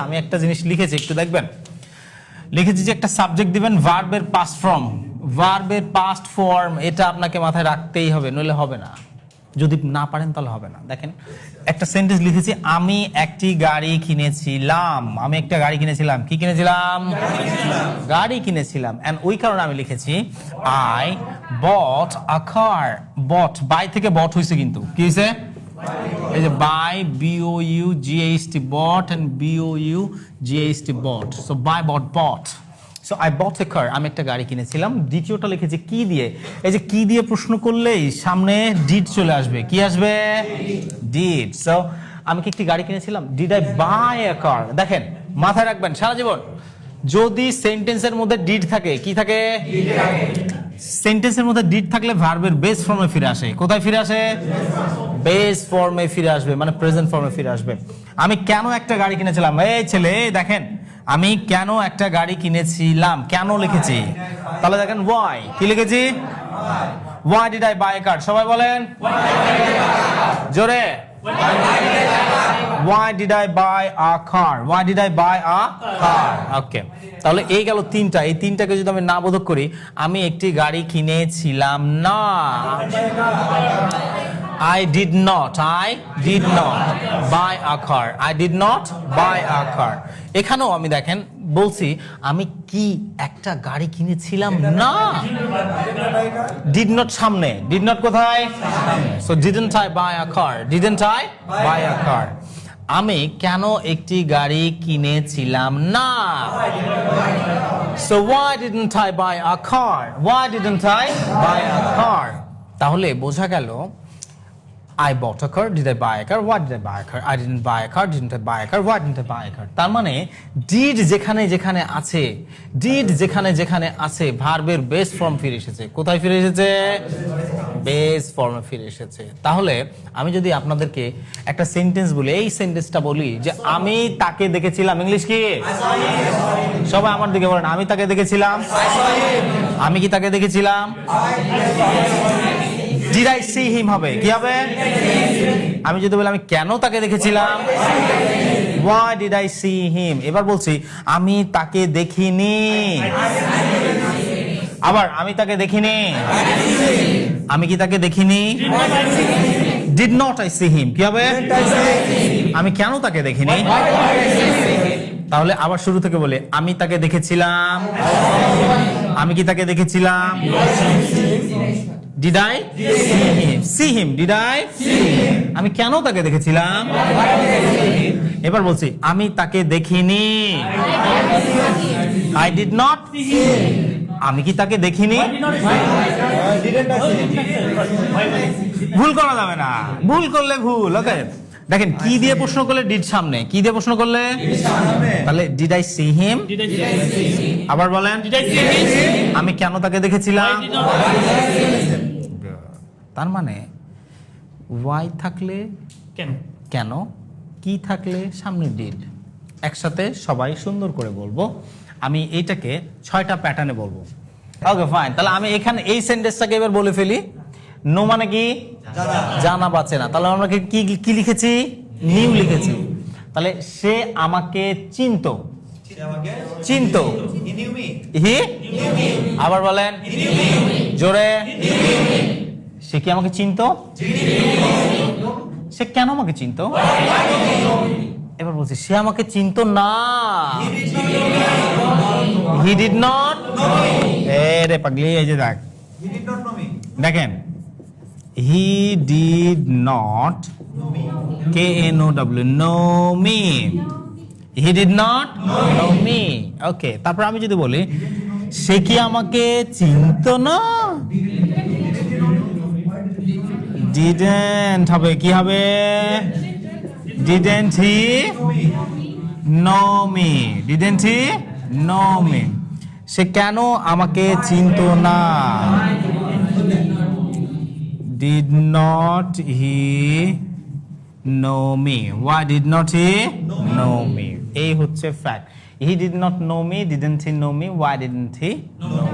আমি একটা জিনিস লিখেছি, একটু দেখবেন। লিখেছি যে একটা সাবজেক্ট দিবেন, ভার্বের পাস্ট ফর্ম। ভার্বের পাস্ট ফর্ম এটা আপনাকে মাথায় রাখতেই হবে, নইলে হবে না। যদি না পারেন তাহলে হবে না। দেখেন একটা সেন্টেন্স লিখেছি, আমি একটি গাড়ি কিনেছিলাম। আমি একটা গাড়ি কিনেছিলাম। কি কিনেছিলাম? গাড়ি কিনেছিলাম। এন্ড ওই কারণে আমি লিখেছি I bought a car. Bot, by থেকে বট হয়েছে, কিন্তু কি হয়েছে? এই যে buy, BOUGHT, bought, and BOUGHT, bought. So buy bought bought. So I bought a car, আমি একটা গাড়ি কিনেছিলাম। দ্বিতীয়টা লিখেছি কি দিয়ে। এই যে কি দিয়ে প্রশ্ন করলেই সামনে ডিড চলে আসবে। কি আসবে? ডিড। সো আমি কি একটি গাড়ি কিনেছিলাম? ডিড আই বাই এ কার? দেখেন মাথায় রাখবেন সারা জীবন, যদি সেন্টেন্সের মধ্যে ডিড থাকে, কি থাকে? সেন্টেন্সের মধ্যে ডিড থাকলে ভার্বের বেস ফর্মে ফিরে আসে। কোথায় ফিরে আসে? বেস ফর্মে ফিরে আসবে, মানে প্রেজেন্ট ফর্মে ফিরে আসবে। আমি কেন একটা গাড়ি কিনেছিলাম? এই ছেলে দেখেন, আমি কেন একটা গাড়ি কিনেছিলাম, কেন লিখেছি। তাহলে দেখেন ওয়াই, কি লিখেছি? ওয়াই ডিড আই বাই এ কার? সবাই বলেন জোরে। Why did I buy a car? Why did I buy a car? Okay. তাহলে এই গেল তিনটা। এই তিনটাকে যদি আমি না বোধক করি, আমি একটি গাড়ি কিনেছিলাম না। I did not buy a car. I did not buy a car. এখানেও আমি দেখেন বলছি আমি কি একটা গাড়ি কিনেছিলাম না। Did not সামনে, did not কোথায়? So didn't I buy a car? Didn't I buy a car? আমি কেন একটি গাড়ি কিনেছিলাম না। So why didn't I buy a car? Why didn't I buy a car? তাহলে বোঝা গেল I bought a car. Did I buy a car? Why did I buy a car? I didn't buy a car. Didn't I buy a car? Why didn't I buy a car? তার মানে did যেখানে যেখানে আছে, did যেখানে যেখানে আছে, ভার্বের base form ফিরে এসেছে। কোথায় ফিরে এসেছে? বেস ফর্মে ফিরে এসেছে। তাহলে আমি যদি আপনাদেরকে একটা সেন্টেন্স বলি, এই সেন্টেন্সটা বলি যে আমি তাকে দেখেছিলাম। ইংলিশ কি? সবাই আমার দিকে বলেন, আমি তাকে দেখেছিলাম। আমি কি তাকে দেখেছিলাম? Did I see him হবে, কি হবে? আমি যদি বলি আমি কেন তাকে দেখেছিলাম, Why did I see him? এবার বলছি আমি তাকে দেখিনি। আবার আমি তাকে দেখিনি। আমি কি তাকে দেখিনি? Did not I see him, কি হবে? আমি কেন তাকে দেখিনি? তাহলে আবার শুরু থেকে বলি আমি তাকে দেখেছিলাম। আমি কি তাকে দেখেছিলাম? Did I see him? Did I? আমি কেন তাকে দেখেছিলাম? এবার বলছি আমি তাকে দেখিনি। I did not. আমি কি তাকে দেখিনি? ভুল করা যাবে না, ভুল করলে ভুল। ওকে, দেখেন কি দিয়ে প্রশ্ন করলে ডিড সামনে, কি দিয়ে প্রশ্ন করলে? তাহলে ডিড আই সি হিম। আবার বলেন আমি কেন তাকে দেখেছিলাম। তার মানে ওয়াই থাকলে কেন, কি থাকলে সামনে ডিড। একসাথে সবাই সুন্দর করে বলবো। আমি এইটাকে 6টা প্যাটার্নে বলবো। Okay fine. তাহলে আমি এখানে এই সেন্টেন্সটাকে এবার বলে ফেলি। নো মানে কি? জানা বাঁচে না। তাহলে আমরা কি লিখেছি? নিউ লিখেছি। তাহলে সে আমাকে চিনতো। চিনতো, হি। আবার বলেন জোরে। সে কি আমাকে চিনতো? সে কেন আমাকে চিনতো? এবার বলছি সে আমাকে চিনতো না। He did not. রে পাগলি, এই যে দেখ, দেখেন he did not KNOW know me. He did not know me. ওকে, তারপর আমি যদি বলি সে কি আমাকে চিনতো না। Didn't হবে, কি হবে? Didn't he know me? Didn't he know me? সে কেন আমাকে চিনতো না। Did not he know me? Why did not he know me? এই হচ্ছে fact. He did not know me. Didn't he know me? Why didn't he know